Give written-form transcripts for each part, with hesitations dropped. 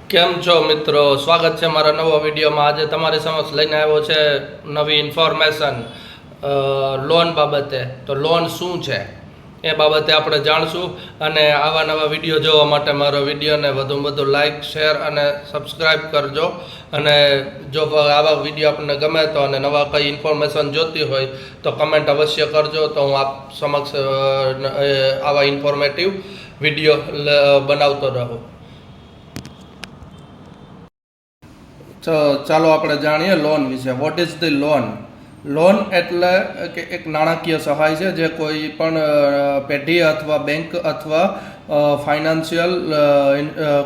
કેમ છો મિત્રો? સ્વાગત છે મારા નવા વિડીયોમાં. આજે તમારી સમક્ષ લઈને આવ્યો છે નવી ઇન્ફોર્મેશન લોન બાબતે. તો લોન શું છે એ બાબતે આપણે જાણશું, અને આવા નવા વિડીયો જોવા માટે મારો વિડીયોને વધુમાં વધુ લાઇક, શેર અને સબસ્ક્રાઈબ કરજો. અને જો આવા વિડીયો આપણને ગમે તો અને નવા કંઈ ઇન્ફોર્મેશન જોતી હોય તો કમેન્ટ અવશ્ય કરજો, તો હું આપ સમક્ષ આવા ઇન્ફોર્મેટિવ વિડીયો બનાવતો રહું. ચાલો આપણે જાણીએ લોન વિશે. What is the loan? Loan એટલે કે એક નાણાકીય સહાય છે જે કોઈ પણ પેઢી અથવા બેંક અથવા ફાઇનાન્શિયલ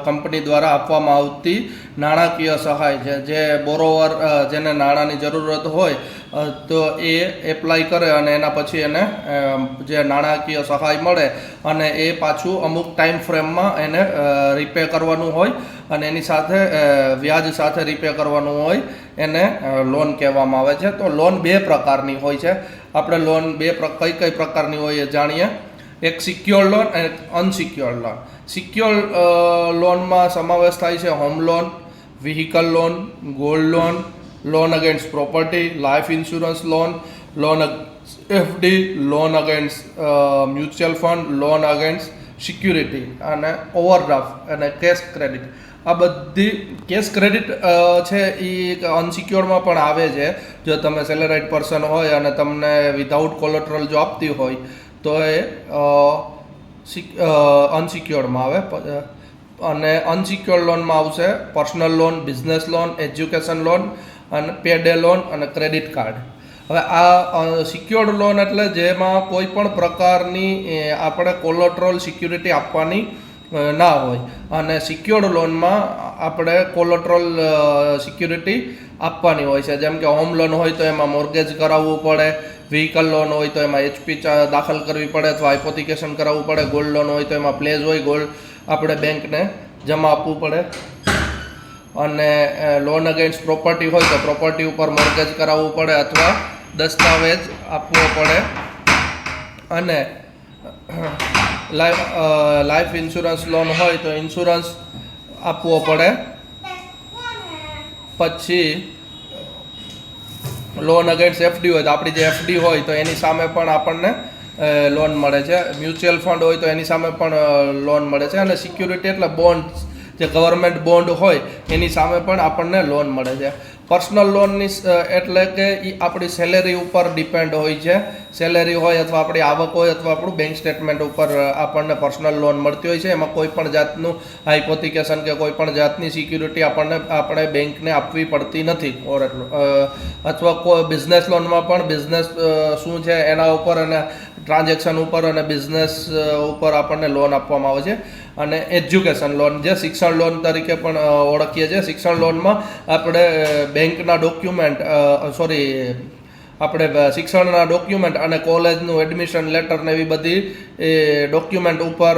કંપની દ્વારા આપવામાં આવતી નાણાકીય સહાય છે. જે બોરોવર જેને નાણાંની જરૂરત હોય તો એ એપ્લાય કરે અને એના પછી એને જે નાણાકીય સહાય મળે અને એ પાછું અમુક ટાઈમ ફ્રેમમાં એને રીપે કરવાનું હોય અને એની સાથે વ્યાજ સાથે રીપે કરવાનું હોય, એને લોન કહેવામાં આવે છે. તો લોન બે પ્રકારની હોય છે. આપણે લોન કઈ કઈ પ્રકારની હોય એ જાણીએ. એક સિક્યોર લોન અને અનસિક્યોર લોન. સિક્યોર લોનમાં સમાવેશ થાય છે home loan, vehicle loan, gold loan, loan against property, life insurance loan, loan FD, loan against mutual fund, loan against security અને ઓવરડ્રાફ્ટ અને કેશ ક્રેડિટ. આ બધી કેશ ક્રેડિટ છે એ અનસિક્યોરમાં પણ આવે છે. જો તમે સેલેરાઇડ પર્સન હોય અને તમને વિધાઉટ કોલેટરલ જો આપતી હોય તો એ અનસિક્યોર્ડમાં આવે. અને અનસિક્યોર લોનમાં આવશે personal loan, business loan, education loan અને પેડે લોન અને ક્રેડિટ કાર્ડ. હવે આ સિક્યોર્ડ લોન એટલે જેમાં કોઈ પણ પ્રકારની આપણે કોલેટરલ સિક્યુરિટી આપવાની ના હોય, અને સિક્યોર્ડ લોનમાં આપણે કોલેટરલ સિક્યુરિટી આપવાની હોય છે. જેમ કે હોમ લોન હોય તો એમાં મોર્ગેજ કરાવવું પડે, વ્હીકલ લોન હોય તો એમાં HP દાખલ કરવી પડે અથવા હાઇપોથિકેશન કરાવવું પડે, ગોલ્ડ લોન હોય તો એમાં પ્લેઝ હોય, ગોલ્ડ આપણે બેંકને જમા આપવું પડે, અને લોન અગેન્સ્ટ પ્રોપર્ટી હોય તો પ્રોપર્ટી ઉપર મોર્ગેજ કરાવવું પડે અથવા દસ્તાવેજ આપવો પડે, અને લાઈફ ઇન્સ્યોરન્સ લોન હોય તો ઇન્સ્યોરન્સ આપવો પડે. પછી લોન અગેન્સ્ટ એફડી હોય તો આપણી જે એફડી હોય તો એની સામે પણ આપણને લોન મળે છે. મ્યુચ્યુઅલ ફંડ હોય તો એની સામે પણ લોન મળે છે. અને સિક્યુરિટી એટલે બોન્ડ, જે ગવર્મેન્ટ બોન્ડ હોય એની સામે પણ આપણને લોન મળે છે. પર્સનલ લોનની એટલે કે એ આપણી સેલેરી ઉપર ડિપેન્ડ હોય છે. સેલેરી હોય અથવા આપણી આવક હોય અથવા આપણું બેંક સ્ટેટમેન્ટ ઉપર આપણને પર્સનલ લોન મળતી હોય છે. એમાં કોઈ પણ જાતનું હાઇપોથિકેશન કે કોઈ પણ જાતની સિક્યુરિટી આપણે બેંકને આપવી પડતી નથી. અથવા કોઈ બિઝનેસ લોનમાં પણ બિઝનેસ શું છે એના ઉપર અને ટ્રાન્ઝેક્શન ઉપર અને બિઝનેસ ઉપર આપણને લોન આપવામાં આવે છે. અને એજ્યુકેશન લોન, જે શિક્ષણ લોન તરીકે પણ ઓળખીએ છીએ. શિક્ષણ લોનમાં આપણે બેંકના ડોક્યુમેન્ટ આપણે શિક્ષણના ડોક્યુમેન્ટ અને કોલેજનું એડમિશન લેટર ને એવી બધી ડોક્યુમેન્ટ ઉપર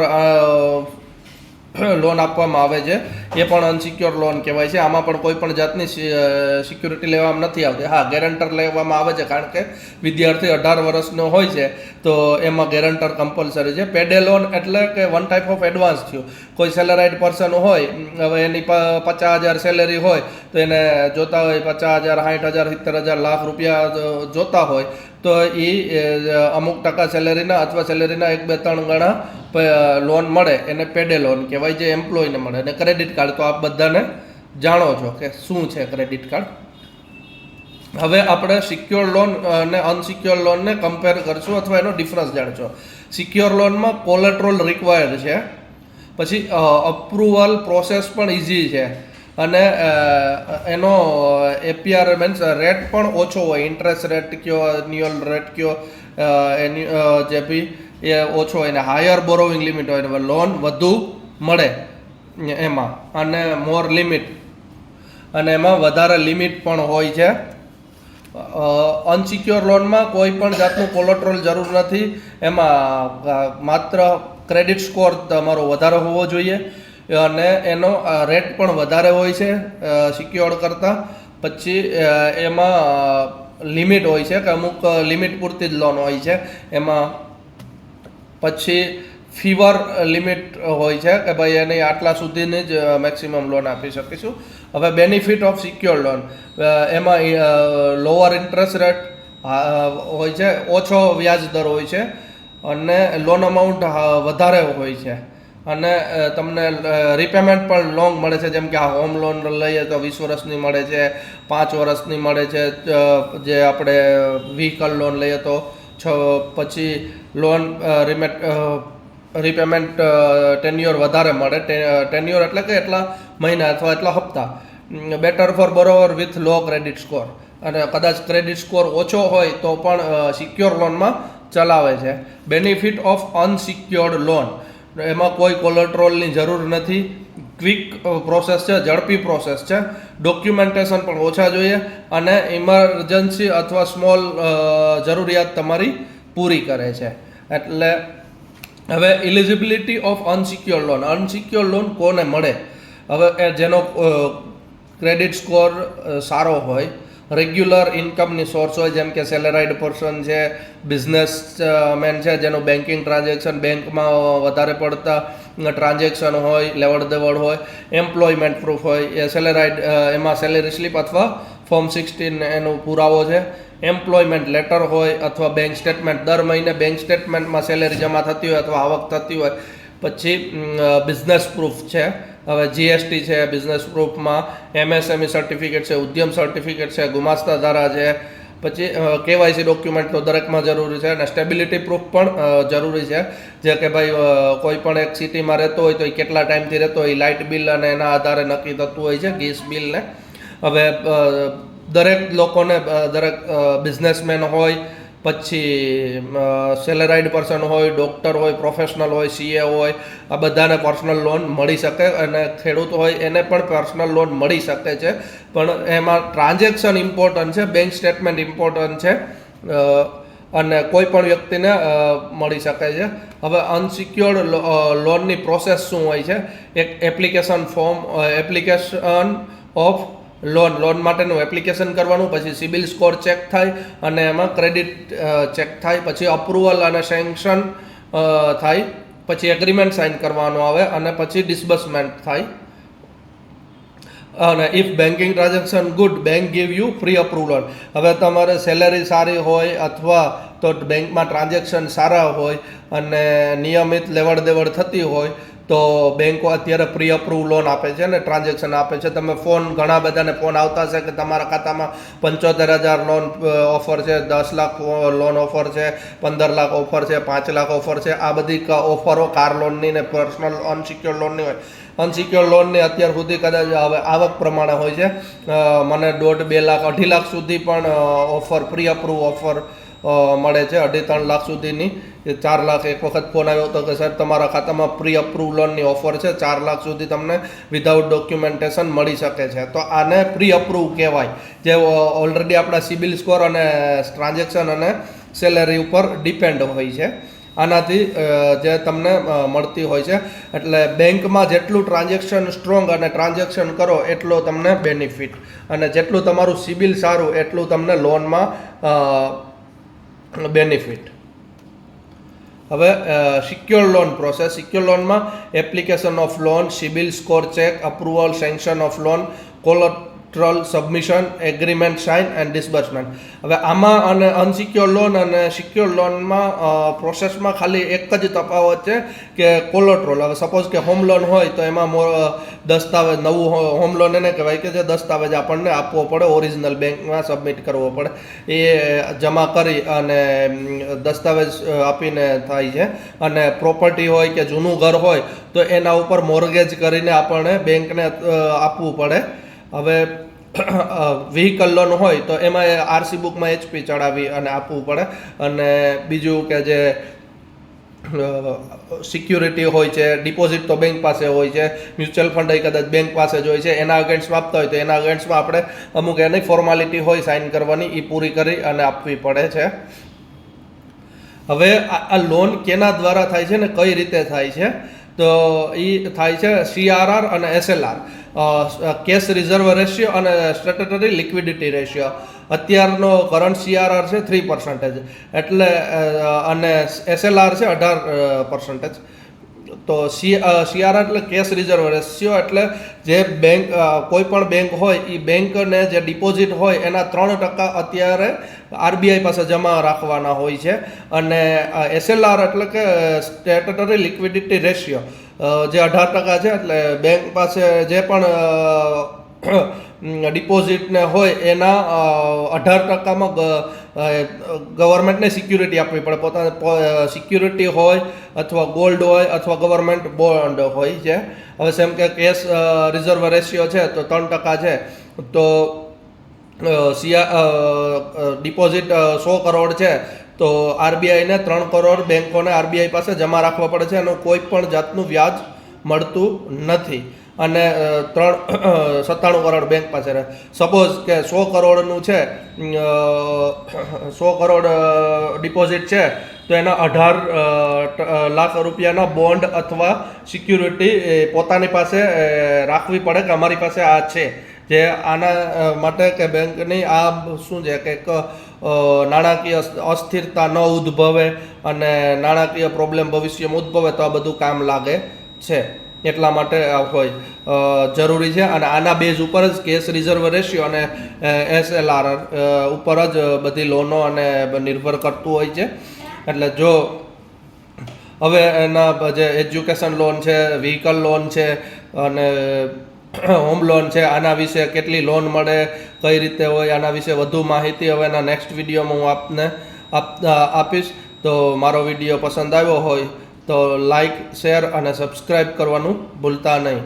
લોન આપવામાં આવે છે. એ પણ અનસિક્યોર લોન કહેવાય છે. આમાં પણ કોઈ પણ જાતની સિક્યુરિટી લેવામાં નથી આવતી. હા, ગેરંટર લેવામાં આવે છે, કારણ કે વિદ્યાર્થી 18 વર્ષનો હોય છે તો એમાં ગેરંટર કમ્પલસરી છે. પેડે લોન એટલે કે વન ટાઈપ ઓફ એડવાન્સ થયું. કોઈ સેલેરાઇડ પર્સન હોય, હવે એની 50,000 સેલેરી હોય તો એને જોતા હોય 50,000, 60,000, 70,000, લાખ રૂપિયા જોતા હોય તો એ અમુક ટકા સેલેરીના અથવા સેલેરીના 1-2-3 ગણા લોન મળે, એને પેડે લોન કહેવાય, જે એમ્પ્લોયને મળે. અને ક્રેડિટ કાર્ડ તો આપ બધાને જાણો છો કે શું છે ક્રેડિટ કાર્ડ. હવે આપણે સિક્યોર લોન અને અનસિક્યોર લોનને કમ્પેર કરશું અથવા એનો ડિફરન્સ જાણશો. સિક્યોર લોનમાં કોલેટરલ રિક્વાયર્ડ છે, પછી અપ્રુવલ પ્રોસેસ પણ ઇઝી છે, અને એનો APR મીન્સ રેટ પણ ઓછો હોય. ઇન્ટરેસ્ટ રેટ કયો, એન્યુઅલ રેટ કયો, એની જે બી એ ઓછો હોય. અને હાયર બોરોવિંગ લિમિટ હોય, લોન વધુ મળે એમાં, અને મોર લિમિટ, અને એમાં વધારે લિમિટ પણ હોય છે. અનસિક્યોર લોનમાં કોઈ પણ જાતનું કોલેટરલ જરૂર નથી. એમાં માત્ર ક્રેડિટ સ્કોર તમારો વધારે હોવો જોઈએ અને એનો રેટ પણ વધારે હોય છે સિક્યોર્ડ કરતાં. પછી એમાં લિમિટ હોય છે કે અમુક લિમિટ પૂરતી જ લોન હોય છે એમાં. પછી ફીવર લિમિટ હોય છે કે ભાઈ એની આટલા સુધીની જ મેક્સિમમ લોન આપી શકીશું. હવે બેનિફિટ ઓફ સિક્યોર લોન, એમાં લોઅર ઇન્ટરેસ્ટ રેટ હોય છે, ઓછો વ્યાજ દર હોય છે અને લોન અમાઉન્ટ વધારે હોય છે અને તમને રીપેમેન્ટ પણ લોંગ મળે છે. જેમ કે આ હોમ લોન લઈએ તો 20 વર્ષની મળે છે, 5 વર્ષની મળે છે. જે આપણે વ્હીકલ લોન લઈએ તો પછી લોન રીપેમેન્ટ ટેન્યુઅર વધારે મળે. ટેન્યુઅર એટલે કે એટલા મહિના અથવા એટલા હપ્તા. Better for borrower with low credit score, અને કદાચ ક્રેડિટ સ્કોર ઓછો હોય તો પણ સિક્યોર લોનમાં ચલાવે છે. બેનિફિટ ઓફ અનસિક્યોર્ડ લોન, એમાં કોઈ કોલેટ્રોલની જરૂર નથી, ક્વિક પ્રોસેસ છે, ઝડપી પ્રોસેસ છે, ડોક્યુમેન્ટેશન પણ ઓછા જોઈએ અને ઇમરજન્સી અથવા સ્મોલ જરૂરિયાત તમારી પૂરી કરે છે. એટલે હવે eligibility of unsecure loan. Unsecure loan કોને મળે? હવે જેનો ક્રેડિટ સ્કોર સારો હોય, રેગ્યુલર ઇન્કમની સોર્સ હોય, જેમ કે સેલેરાઇડ પર્સન છે, બિઝનેસમેન છે જેનું બેન્કિંગ ટ્રાન્ઝેક્શન, બેંકમાં વધારે પડતા ટ્રાન્ઝેક્શન હોય, લેવડ દેવડ હોય, એમ્પ્લોયમેન્ટ પ્રૂફ હોય, એ સેલેરાઇડ એમાં સેલેરી સ્લીપ અથવા ફોર્મ 16 એનો પુરાવો છે, એમ્પ્લોયમેન્ટ લેટર હોય અથવા બેંક સ્ટેટમેન્ટ, દર મહિને બેંક સ્ટેટમેન્ટમાં સેલેરી જમા થતી હોય અથવા આવક થતી હોય. પછી બિઝનેસ પ્રૂફ છે, હવે જીએસટી છે બિઝનેસ પ્રૂફમાં, એમએસએમઈ સર્ટિફિકેટ છે, ઉદ્યમ સર્ટિફિકેટ છે, ગુમાસ્તા ધારા છે, પછી કેવાયસી ડોક્યુમેન્ટ તો દરેકમાં જરૂરી છે અને સ્ટેબિલિટી પ્રૂફ પણ જરૂરી છે. જે કે ભાઈ કોઈ પણ એક સિટીમાં રહેતો હોય તો એ કેટલા ટાઈમથી રહેતો હોય, લાઇટ બિલ અને એના આધારે નક્કી થતું હોય છે, ગેસ બિલને. હવે દરેક લોકોને, દરેક બિઝનેસમેન હોય, પછી સેલેરાઇડ પર્સન હોય, ડૉક્ટર હોય, પ્રોફેશનલ હોય, સીએ હોય, આ બધાને પર્સનલ લોન મળી શકે અને ખેડૂત હોય એને પણ પર્સનલ લોન મળી શકે છે. પણ એમાં ટ્રાન્ઝેક્શન ઇમ્પોર્ટન્ટ છે, બેંક સ્ટેટમેન્ટ ઇમ્પોર્ટન્ટ છે અને કોઈ પણ વ્યક્તિને મળી શકે છે. હવે અનસિક્યોર્ડ લોનની પ્રોસેસ શું હોય છે? એક application form, application of loan માટેનું એપ્લિકેશન કરવાનું, પછી સિબિલ સ્કોર ચેક થાય અને એમાં ક્રેડિટ ચેક થાય, પછી અપ્રુવલ અને સેન્કશન થાય, પછી એગ્રીમેન્ટ સાઇન કરવાનો આવે અને પછી ડિસ્બર્સમેન્ટ થાય. અને if banking transaction good, bank give you pre approval. હવે તમારે સેલેરી સારી હોય અથવા તો બેંકમાં ટ્રાન્ઝેક્શન સારા હોય અને નિયમિત લેવડ દેવડ થતી હોય તો બેંકો અત્યારે પ્રી અપ્રૂવ લોન આપે છે ને ટ્રાન્ઝેક્શન આપે છે. તમે ઘણા બધાને ફોન આવતા હશે કે તમારા ખાતામાં 75,000 લોન ઓફર છે, 10 લાખ લોન ઓફર છે, 15 લાખ ઓફર છે, 5 લાખ ઓફર છે. આ બધી ઓફરો કાર લોનની ને પર્સનલ અનસિક્યોર લોનની હોય. અનસિક્યોર લોનની અત્યાર સુધી કદાચ હવે આવક પ્રમાણે હોય છે, મને 1.5, 2 લાખ, 2.5 લાખ સુધી પણ ઓફર, પ્રી અપ્રૂવ ઓફર મળે છે, 2.5-3 લાખ સુધીની. 4 લાખ એક વખત ફોન આવ્યો હતો કે સાહેબ તમારા ખાતામાં પ્રી અપ્રૂવ લોનની ઓફર છે, 4 લાખ સુધી તમને વિધાઉટ ડોક્યુમેન્ટેશન મળી શકે છે. તો આને પ્રી અપ્રૂવ કહેવાય, જે ઓલરેડી આપણા સિબિલ સ્કોર અને ટ્રાન્ઝેક્શન અને સેલેરી ઉપર ડિપેન્ડ હોય છે. આનાથી જે તમને મળતી હોય છે. એટલે બેંકમાં જેટલું ટ્રાન્ઝેક્શન સ્ટ્રોંગ અને ટ્રાન્ઝેક્શન કરો એટલો તમને બેનિફિટ, અને જેટલું તમારું સિબિલ સારું એટલું તમને લોનમાં બેનિફિટ. હવે સિક્યોર લોન પ્રોસેસ. સિક્યોર લોનમાં application of loan, CIBIL score check, approval, sanction of loan, collateral submission, agreement sign and disbursement. હવે આમાં અને અનસિક્યોર લોન અને સિક્યોર લોનમાં પ્રોસેસમાં ખાલી એક જ તફાવત છે કે કોલેટરલ. હવે સપોઝ કે હોમ લોન હોય તો એમાં દસ્તાવેજ, નવું હોમ લોન એને કહેવાય કે જે દસ્તાવેજ આપણને આપવો પડે, ઓરિજિનલ બેંકમાં સબમિટ કરવો પડે, એ જમા કરી અને દસ્તાવેજ આપીને થાય છે. અને પ્રોપર્ટી હોય કે જૂનું ઘર હોય તો એના ઉપર મોર્ગેજ કરીને આપણને બેંકને આપવું પડે. હવે વ્હીકલ લોન હોય તો એમાં આરસી બુકમાં HP ચડાવી અને આપવું પડે. અને બીજું કે જે સિક્યુરિટી હોય છે, ડિપોઝિટ તો બેંક પાસે હોય છે, મ્યુચ્યુઅલ ફંડ એ કદાચ બેંક પાસે જ હોય છે, એના અગેન્સ્ટમાં આપતા હોય તો એના અગેન્સ્ટમાં આપણે અમુક એની ફોર્માલિટી હોય સાઇન કરવાની, એ પૂરી કરી અને આપવી પડે છે. હવે આ લોન કેના દ્વારા થાય છે ને કઈ રીતે થાય છે? તો એ થાય છે CRR અને SLR, કેશ રિઝર્વ રેશિયો અને સ્ટેટ્યુટરી લિક્વિડિટી રેશિયો. અત્યારનો કરંટ CRR છે 3%, એટલે અને SLR છે 18%. તો CRR એટલે કેશ રિઝર્વ રેશિયો, એટલે જે બેંક કોઈ પણ બેંક હોય એ બેંકને જે ડિપોઝિટ હોય એના 3% અત્યારે RBI પાસે જમા રાખવાના હોય છે. અને SLR એટલે કે સ્ટેટ્યુટરી લિક્વિડિટી રેશિયો જે 18% છે. એટલે બેંક પાસે જે પણ ડિપોઝિટને હોય એના 18%માં ગવર્મેન્ટને સિક્યુરિટી આપવી પડે. પોતાને સિક્યુરિટી હોય અથવા ગોલ્ડ હોય અથવા ગવર્મેન્ટ બોન્ડ હોય છે. હવે સેમ કે કેશ રિઝર્વ રેશિયો છે તો 3% છે, તો ડિપોઝિટ 100 કરોડ છે તો RBIને 3 કરોડ બેંકોને RBI પાસે જમા રાખવા પડે છે, એનું કોઈ પણ જાતનું વ્યાજ મળતું નથી. અને 97 કરોડ બેંક પાસે રહે. સપોઝ કે 100 કરોડનું છે, 100 કરોડ ડિપોઝિટ છે તો એના 18 લાખ રૂપિયાના બોન્ડ અથવા સિક્યુરિટી પોતાની પાસે રાખવી પડે કે અમારી પાસે આ છે. જે આના માટે કે બેંકની આ શું છે કે નાણાકીય અસ્થિરતા ન ઉદ્ભવે અને નાણાકીય પ્રોબ્લેમ ભવિષ્યમાં ઉદ્ભવે તો આ બધું કામ લાગે છે. એટલા માટે હોય જરૂરી છે. અને આના બેઝ ઉપર જ કેશ રિઝર્વ રેશિયો અને SLR ઉપર જ બધી લોનો અને નિર્ભર કરતું હોય છે. એટલે જો હવે એના જે એજ્યુકેશન લોન છે, વ્હીકલ લોન છે અને હોમ લોન છે, આના વિશે કેટલી લોન મળે, કઈ રીતે હોય, આના વિશે વધુ માહિતી હવે એના નેક્સ્ટ વિડીયોમાં હું આપને આપીશ. તો મારો વિડીયો પસંદ આવ્યો હોય તો લાઈક, શેર અને સબસ્ક્રાઈબ કરવાનું ભૂલતા નહીં.